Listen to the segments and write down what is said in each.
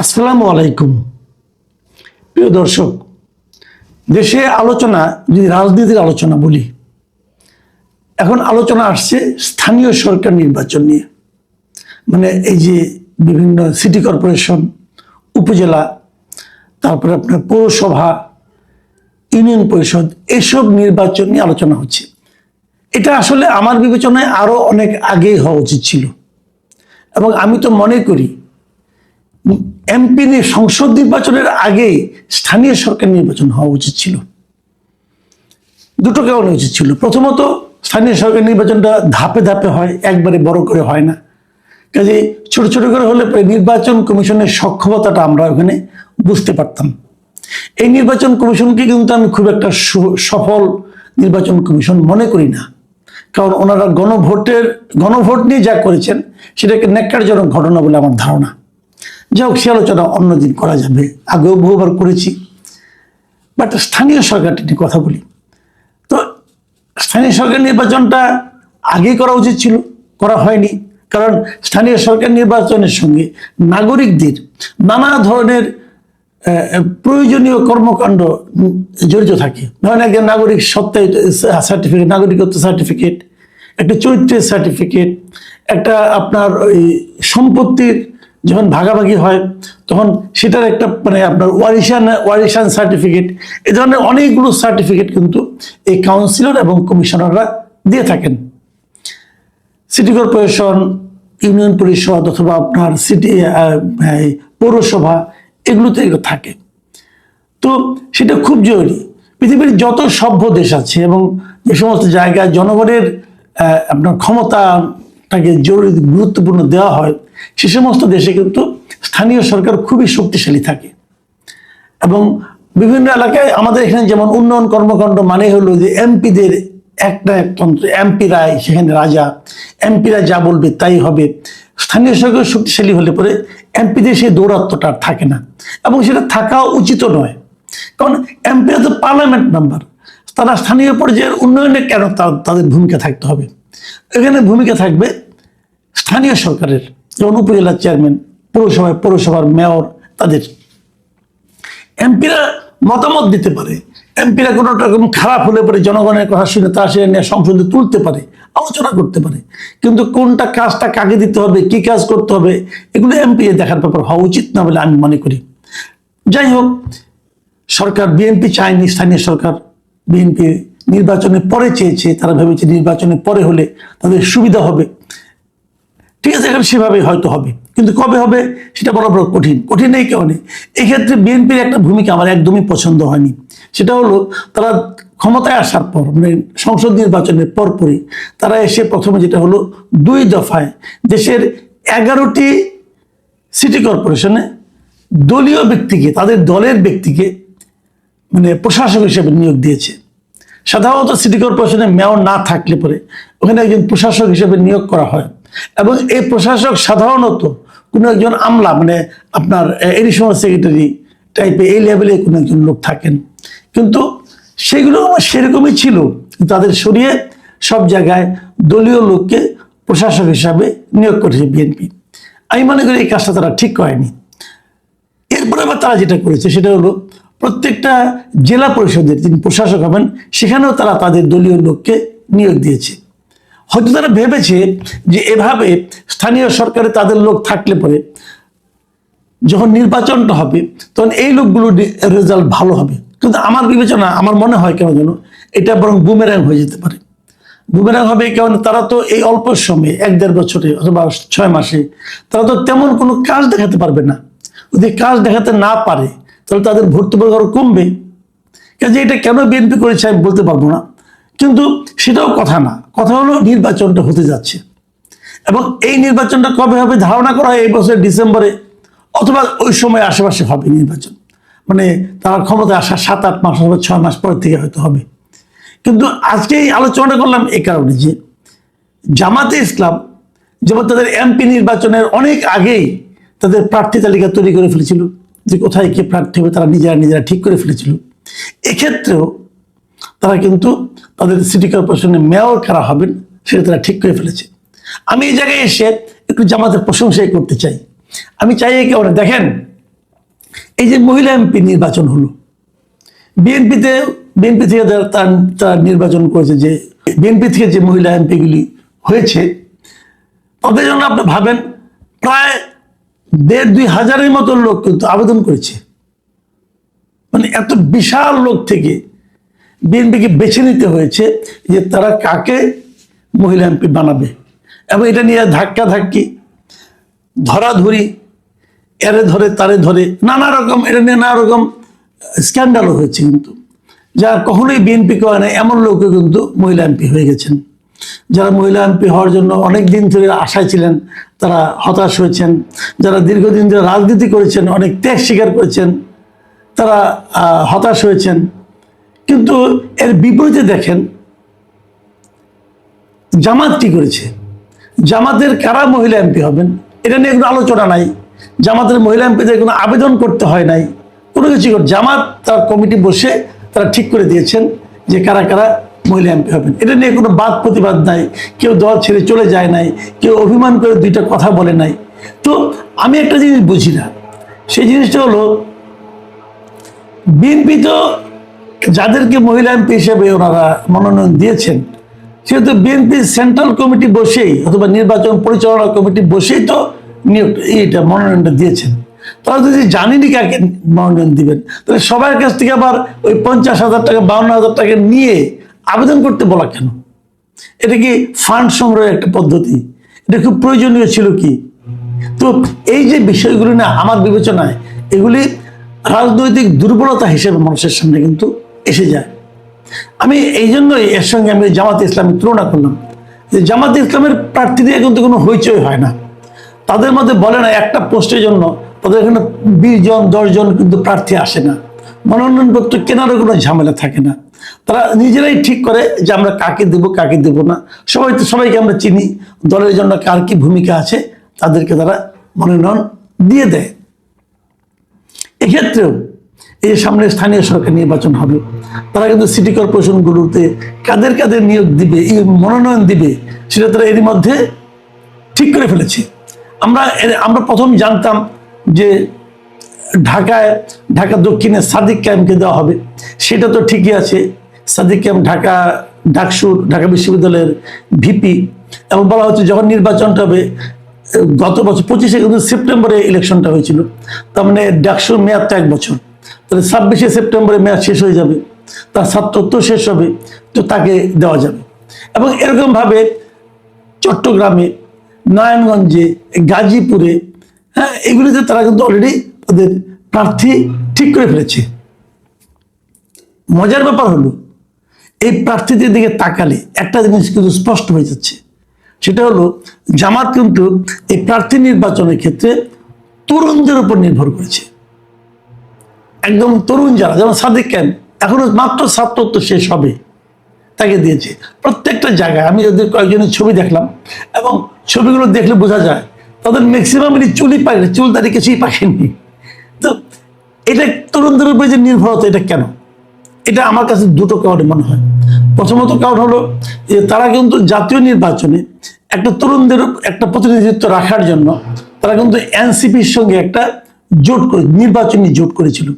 আসসালামু আলাইকুম। প্রিয় দর্শক, দেশে আলোচনা, যদি রাজনীতির আলোচনা বলি, এখন আলোচনা আসছে স্থানীয় সরকার নির্বাচন নিয়ে। মানে এই যে বিভিন্ন সিটি কর্পোরেশন, উপজেলা, তারপরে আপনার পৌরসভা, ইউনিয়ন পরিষদ, এসব নির্বাচন নিয়ে আলোচনা হচ্ছে। এটা আসলে আমার বিবেচনায় আরো অনেক আগেই হওয়া উচিত ছিল, এবং আমি তো মনে করি এমপি সংসদ নির্বাচনের আগে স্থানীয় সরকার নির্বাচন হওয়া উচিত ছিল। দুটো কারণে উচিত ছিল। প্রথমত, স্থানীয় সরকার নির্বাচনটা ধাপে ধাপে হয়, একবারে বড় করে হয় না। কাজে ছোট ছোট করে হলে নির্বাচন কমিশনের সক্ষমতাটা আমরা ওখানে বুঝতে পারতাম। এই নির্বাচন কমিশনকে কিন্তু আমি খুব একটা সফল নির্বাচন কমিশন মনে করি না, কারণ ওনারা গণভোট নিয়ে যা করেছেন সেটাকে ন্যাক্কারজনক ঘটনা বলে আমার ধারণা। যাই হোক, সে আলোচনা অন্যদিন করা যাবে, আগেও বহুবার করেছি। বাট স্থানীয় সরকারটি নিয়ে কথা বলি। তো স্থানীয় সরকার নির্বাচনটা আগে করা উচিত ছিল, করা হয়নি। কারণ স্থানীয় সরকার নির্বাচনের সঙ্গে নাগরিকদের নানা ধরনের প্রয়োজনীয় কর্মকাণ্ড জড়িত থাকে। ধরেন একজন নাগরিক সত্ত্বায়িত সার্টিফিকেট, নাগরিকত্ব সার্টিফিকেট, একটা চরিত্রের সার্টিফিকেট, একটা আপনার ওই সম্পত্তির যখন ভাগাভাগি হয় তখন সেটার একটা মানে আপনার ওয়ারিশান সার্টিফিকেট, এই ধরনের অনেকগুলো সার্টিফিকেট কিন্তু এই কাউন্সিলর এবং কমিশনাররা দিয়ে থাকেন। সিটি কর্পোরেশন, ইউনিয়ন পরিষদ অথবা আপনার সিটি পৌরসভা, এগুলোতে এগুলো থাকে। তো সেটা খুব জরুরি। পৃথিবীর যত সভ্য দেশ আছে এবং যে সমস্ত জায়গায় জনগণের আপনার ক্ষমতাটাকে জরুরি গুরুত্বপূর্ণ দেওয়া হয়, সে সমস্ত দেশে কিন্তু স্থানীয় সরকার খুবই শক্তিশালী থাকে। এবং বিভিন্ন এলাকায় আমাদের এখানে যেমন উন্নয়ন কর্মকাণ্ড মানে হলো যে এমপিদের একটা একতন্ত্র, এমপিরা সেখানে রাজা, এমপিরা যা বলবে তাই হবে। স্থানীয় সরকার শক্তিশালী হলে পরে এমপিদের সেই দৌরাত্মটা আর থাকে না, এবং সেটা থাকা উচিত নয়। কারণ এমপিরা তো পার্লামেন্ট মেম্বার, তারা স্থানীয় পর্যায়ের উন্নয়নে কেন তাদের ভূমিকা থাকতে হবে? এখানে ভূমিকা থাকবে স্থানীয় সরকারের, যেমন উপজেলার চেয়ারম্যান, পৌরসভার মেয়র, তাদের। এমপিরা মতামত দিতে পারে, এমপিরা কোনো রকম খারাপ হলে পরে জনগণের কথা শুনে তারা সেটা নিয়ে সংসদে তুলতে পারে, আলোচনা করতে পারে। কিন্তু কোনটা কাজটা কাকে দিতে হবে, কি কাজ করতে হবে, এগুলো এমপি দেখার ব্যাপার হওয়া উচিত না বলে আমি মনে করি। যাই হোক, সরকার বিএনপি চায়নি স্থানীয় সরকার, বিএনপি নির্বাচনের পরে চেয়েছে। তারা ভেবেছে নির্বাচনের পরে হলে তাদের সুবিধা হবে। ঠিক আছে, এখন সেভাবে হয়তো হবে, কিন্তু কবে হবে সেটা বড় কঠিন এই কারণে। এক্ষেত্রে বিএনপির একটা ভূমিকা আমার একদমই পছন্দ হয়নি। সেটা হলো, তারা ক্ষমতায় আসার পর মানে সংসদ নির্বাচনের পরপরই তারা এসে প্রথমে যেটা হলো 2 দফায় দেশের 11টি সিটি কর্পোরেশনে দলীয় ব্যক্তিকে, তাদের দলের ব্যক্তিকে মানে প্রশাসক হিসেবে নিয়োগ দিয়েছে। সাধারণত সিটি কর্পোরেশনে মেয়র না থাকলে পরে ওখানে একজন প্রশাসক হিসেবে নিয়োগ করা হয়, এবং এই প্রশাসক সাধারণত কোনো একজন আমলা মানে আপনার এডিশনাল সেক্রেটারি টাইপের এই লেভেলে কোনো একজন লোক থাকেন। কিন্তু সেগুলো সেরকমই ছিল, তাদের সরিয়ে সব জায়গায় দলীয় লোককে প্রশাসক হিসাবে নিয়োগ করেছে বিএনপি। আমি মনে করি এই কাজটা তারা ঠিক করেনি। এরপরে আবার তারা যেটা করেছে সেটা হলো, প্রত্যেকটা জেলা পরিষদের যিনি প্রশাসক হবেন সেখানেও তারা তাদের দলীয় লোককে নিয়োগ দিয়েছে। হয়তো তারা ভেবেছে যে এভাবে স্থানীয় সরকারে তাদের লোক থাকলে পরে যখন নির্বাচনটা হবে তখন এই লোকগুলো রেজাল্ট ভালো হবে। কিন্তু আমার বিবেচনা, আমার মনে হয় কেন যেন এটা বরং বুমেরাং হয়ে যেতে পারে। বুমেরাং হবে কারণ তারা তো এই অল্প সময়ে 1-1.5 বছরে অথবা 6 মাসে তারা তো তেমন কোনো কাজ দেখাতে পারবে না। যদি কাজ দেখাতে না পারে তাহলে তাদের ভোট আরো কমবে। কাজে এটা কেন বিএনপি করেছে আমি বলতে পারবো না, কিন্তু সেটাও কথা না। কথা হলো নির্বাচনটা হতে যাচ্ছে, এবং এই নির্বাচনটা কবে হবে ধারণা করা হয় এই বছর ডিসেম্বরে অথবা ওই সময় আশেপাশে হবে নির্বাচন। মানে তার ক্ষমতায় আসা 7-8 মাস অথবা 6 মাস পর থেকে হয়তো হবে। কিন্তু আজকে এই আলোচনাটা করলাম এই কারণে যে জামাতে ইসলাম যেমন তাদের এমপি নির্বাচনের অনেক আগেই তাদের প্রার্থী তালিকা তৈরি করে ফেলেছিল, যে কোথায় কে প্রার্থী হবে তারা নিজেরা ঠিক করে ফেলেছিল। এক্ষেত্রেও তারা কিন্তু তাদের সিটি কর্পোরেশনের মেয়র কারা হবেন সেটা তারা ঠিক করে ফেলেছে। আমি এই জায়গায় এসে একটু জামাতের প্রশংসাই করতে চাই। আমি চাই এই কারণে, দেখেন এই যে মহিলা এমপি নির্বাচন হলো, বিএনপি থেকে তারা নির্বাচন করেছে, যে বিএনপি থেকে যে মহিলা এমপিগুলি হয়েছে তাদের জন্য আপনি ভাবেন প্রায় 1,500-2,000-এর মতো লোক কিন্তু আবেদন করেছে। মানে এত বিশাল লোক থেকে বিএনপিকে বেছে নিতে হয়েছে যে তারা কাকে মহিলা এমপি বানাবে, এবং এটা নিয়ে ধাক্কাধাক্কি, ধরাধরি, এরে ধরে তারে ধরে নানা রকম, এটা নিয়ে নানা রকম স্ক্যান্ডালও হয়েছে কিন্তু, যা কখনোই বিএনপি করে না এমন লোকও কিন্তু মহিলা এমপি হয়ে গেছেন। যারা মহিলা এমপি হওয়ার জন্য অনেক দিন ধরে আশায় ছিলেন তারা হতাশ হয়েছেন, যারা দীর্ঘদিন ধরে রাজনীতি করেছেন, অনেক ত্যাগ স্বীকার করেছেন, তারা হতাশ হয়েছেন। কিন্তু এর বিপরীতে দেখেন জামাত কি করেছে। জামাতের কারা মহিলা এমপি হবেন এটা নিয়ে কোনো আলোচনা নাই, জামাতের মহিলা এমপিদের কোনো আবেদন করতে হয় নাই, কোনো কিছু। জামাত তার কমিটি বসে তারা ঠিক করে দিয়েছেন যে কারা কারা মহিলা এমপি হবেন। এটা নিয়ে কোনো বাদ প্রতিবাদ নাই, কেউ দল ছেড়ে চলে যায় নাই, কেউ অভিমান করে দুইটা কথা বলে নাই। তো আমি একটা জিনিস বুঝি না, সেই জিনিসটা হলো বিএনপি তো যাদেরকে মহিলা এমপি হিসেবে ওনারা মনোনয়ন দিয়েছেন, সেহেতু বিএনপি সেন্ট্রাল কমিটি বসেই অথবা নির্বাচন পরিচালনা কমিটি বসেই তো এইটা মনোনয়নটা দিয়েছেন। তারা যদি জানেনি কাকে মনোনয়ন দিবেন, তাহলে সবার কাছ থেকে আবার ওই 50,000 টাকা 52,000 টাকা নিয়ে আবেদন করতে বলা কেন? এটা কি ফান্ড সংগ্রহের একটা পদ্ধতি? এটা খুব প্রয়োজনীয় ছিল কি? তো এই যে বিষয়গুলি না আমার বিবেচনায় এগুলি রাজনৈতিক দুর্বলতা হিসেবে মানুষের সামনে কিন্তু এসে যায়। আমি এই জন্যই এর সঙ্গে আমি জামাতে ইসলামের তুলনা করলাম, যে জামাতে ইসলামের প্রার্থীদের কিন্তু কোনো হইচই হয় না। তাদের মধ্যে বলে না একটা পোস্টের জন্য তাদের এখানে 20 জন 10 জন কিন্তু প্রার্থী আসে না, মনোনয়নপত্র কেনারও কোনো ঝামেলা থাকে না। তারা নিজেরাই ঠিক করে যে আমরা কাকে দেব কাকে দেব না। সবাইকে আমরা চিনি, দলের জন্য কার কি ভূমিকা আছে তাদেরকে তারা মনোনয়ন দিয়ে দেয়। এক্ষেত্রেও এই যে সামনে স্থানীয় সরকার নির্বাচন হবে, তারা কিন্তু সিটি কর্পোরেশনগুলোতে কাদের কাদের নিয়োগ দিবে, এই মনোনয়ন দিবে, সেটা তারা এরই মধ্যে ঠিক করে ফেলেছে। আমরা প্রথম জানতাম যে ঢাকা দক্ষিণে সাদিক কায়েমকে দেওয়া হবে, সেটা তো ঠিকই আছে। সাদিক কায়েম ঢাকা বিশ্ববিদ্যালয়ের ভিপি, এবং বলা হচ্ছে যখন নির্বাচনটা হবে গত বছর 25 কিন্তু সেপ্টেম্বরে ইলেকশনটা হয়েছিল, তার মানে ডাকসুর মেয়াদটা 1 বছর, তাহলে 26 সেপ্টেম্বরে মেয়াদ শেষ হয়ে যাবে, তার ছাত্রত্ব শেষ হবে, তো তাকে দেওয়া যাবে। এবং এরকমভাবে চট্টগ্রামে, নারায়ণগঞ্জে, গাজীপুরে, হ্যাঁ, এগুলিতে তারা কিন্তু অলরেডি তাদের প্রার্থী ঠিক করে ফেলেছে। মজার ব্যাপার হলো এই প্রার্থীদের দিকে তাকালে একটা জিনিস কিন্তু স্পষ্ট হয়ে যাচ্ছে, সেটা হলো জামাত কিন্তু এই প্রার্থী নির্বাচনের ক্ষেত্রে তরুণদের উপর নির্ভর করেছে। একদম তরুণ যারা, যেমন সাদিক কায়েম এখনো মাত্র ছাত্রত্ব শেষ হবে, তাকে দিয়েছে। প্রত্যেকটা জায়গায় আমি ওদের কয়েকজনের ছবি দেখলাম, এবং ছবিগুলো দেখলে বোঝা যায় তাদের ম্যাক্সিমামেরই চুলই পায়নি, চুল দাঁড়িয়ে কিছুই পাকেনি। তো এটা তরুণদের উপরে যে নির্ভরতা, এটা কেন? এটা আমার কাছে দুটো কারণে মনে হয়। প্রথমত কারণ হলো যে তারা কিন্তু জাতীয় নির্বাচনে একটা তরুণদের একটা প্রতিনিধিত্ব রাখার জন্য তারা কিন্তু এনসিপির সঙ্গে একটা নির্বাচনী জোট করেছিল,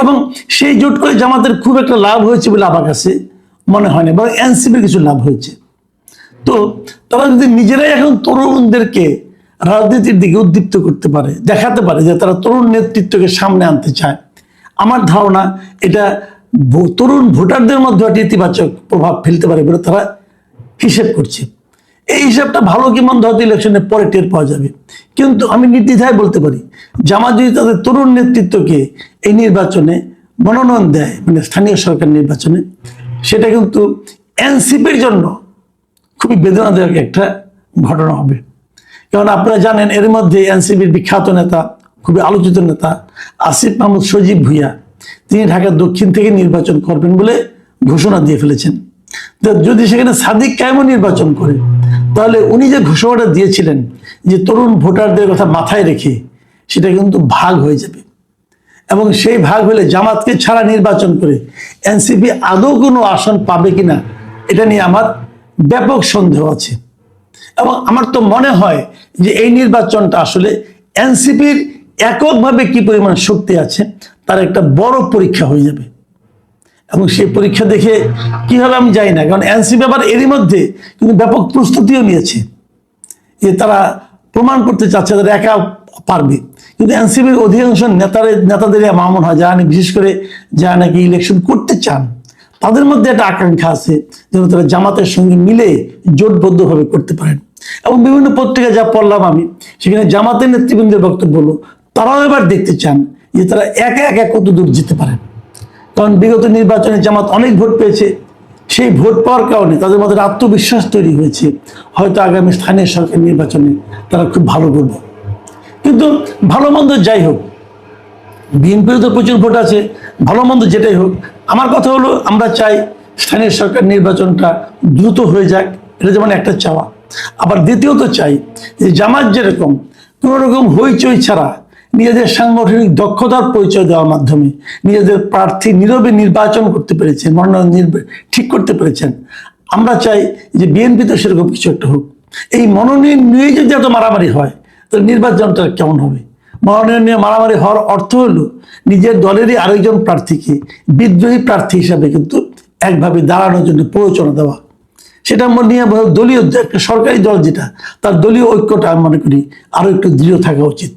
এবং সেই জোট করে জামাতের খুব একটা লাভ হয়েছে বলে আমার কাছে মনে হয় না, এবং এনসিপির কিছু লাভ হয়েছে। তো তারা যদি নিজেরাই এখন তরুণদেরকে রাজনীতির দিকে উদ্দীপ্ত করতে পারে, দেখাতে পারে যে তারা তরুণ নেতৃত্বকে সামনে আনতে চায়, আমার ধারণা এটা তরুণ ভোটারদের মধ্যে একটা ইতিবাচক প্রভাব ফেলতে পারে বলে তারা হিসেব করছে। এই হিসাবটা ভালো কি মন্দ হয়তো ইলেকশনের পরে টের পাওয়া যাবে, কিন্তু আমি নির্দ্বিধায় বলতে পারি জামাত যদি তাদের তরুণ নেতৃত্বকে এই নির্বাচনে মনোনয়ন দেয়, মানে স্থানীয় সরকার নির্বাচনে, সেটা কিন্তু এনসিপির জন্য খুবই বেদনাদায়ক একটা ঘটনা হবে। কারণ আপনারা জানেন এর মধ্যে এনসিপির বিখ্যাত নেতা, খুবই আলোচিত নেতা আসিফ মাহমুদ সজীব ভুইয়া, তিনি ঢাকা দক্ষিণ থেকে নির্বাচন করবেন বলে ঘোষণা দিয়ে ফেলেছেন। যদি সেখানে সাদিক কায়েমও নির্বাচন করে, তাহলে উনি যে ঘোষণাটা দিয়েছিলেন যে তরুণ ভোটারদের কথা মাথায় রেখে, সেটা কিন্তু ভাগ হয়ে যাবে, এবং সেই ভাগ হলে জামাতকে ছাড়া নির্বাচন করে এনসিপি আদৌ কোনো আসন পাবে কিনা এটা নিয়ে আমার ব্যাপক সন্দেহ আছে। এবং আমার তো মনে হয় যে এই নির্বাচনটা আসলে এনসিপির এককভাবে কি পরিমাণ শক্তি আছে তার একটা বড় পরীক্ষা হয়ে যাবে। এবং সেই পরীক্ষা দেখে কি হবে আমি জানি না, কারণ এনসিপি আবার এরই মধ্যে কিন্তু ব্যাপক প্রস্তুতিও নিয়েছে যে তারা প্রমাণ করতে চাচ্ছে তারা একা পারবে। কিন্তু এনসিপির অধিকাংশ নেতাদের আমার মনে হয় যারা বিশেষ করে যারা নাকি ইলেকশন করতে চান তাদের মধ্যে একটা আকাঙ্ক্ষা আছে যেন তারা জামাতের সঙ্গে মিলে জোটবদ্ধভাবে করতে পারেন। এবং বিভিন্ন পত্রিকায় যা পড়লাম আমি, সেখানে জামাতের নেতৃবৃন্দের বক্তব্য হলো তারাও এবার দেখতে চান যে তারা একা একা কত দূর যেতে পারেন। কারণ বিগত নির্বাচনে জামাত অনেক ভোট পেয়েছে, সেই ভোট পাওয়ার কারণে তাদের মধ্যে আত্মবিশ্বাস তৈরি হয়েছে, হয়তো আগামী স্থানীয় সরকার নির্বাচনে তারা খুব ভালো করবে। কিন্তু ভালো মন্দ যাই হোক, বিএনপির তো প্রচুর ভোট আছে, ভালো মন্দ যেটাই হোক, আমার কথা হলো আমরা চাই স্থানীয় সরকার নির্বাচনটা দ্রুত হয়ে যাক, এটা যেমন একটা চাওয়া। আবার দ্বিতীয়ত চাই যে জামাত যেরকম কোনো রকম হইচই ছাড়া নিজেদের সাংগঠনিক দক্ষতার পরিচয় দেওয়ার মাধ্যমে নিজেদের প্রার্থী নীরবে নির্বাচন করতে পেরেছেন, মনোনয়ন ঠিক করতে পেরেছেন, আমরা চাই যে বিএনপি তো সেরকম কিছু একটা হোক। এই মনোনয়ন নিয়ে যদি এত মারামারি হয় তাহলে নির্বাচনটা কেমন হবে? মনোনয়ন নিয়ে মারামারি হওয়ার অর্থ হলো নিজের দলেরই আরেকজন প্রার্থীকে বিদ্রোহী প্রার্থী হিসাবে কিন্তু একভাবে দাঁড়ানোর জন্য প্ররোচনা দেওয়া। সেটা নিয়ে দলীয় একটা সরকারি দল যেটা, তার দলীয় ঐক্যটা আমি মনে করি আরো একটু দৃঢ় থাকা উচিত।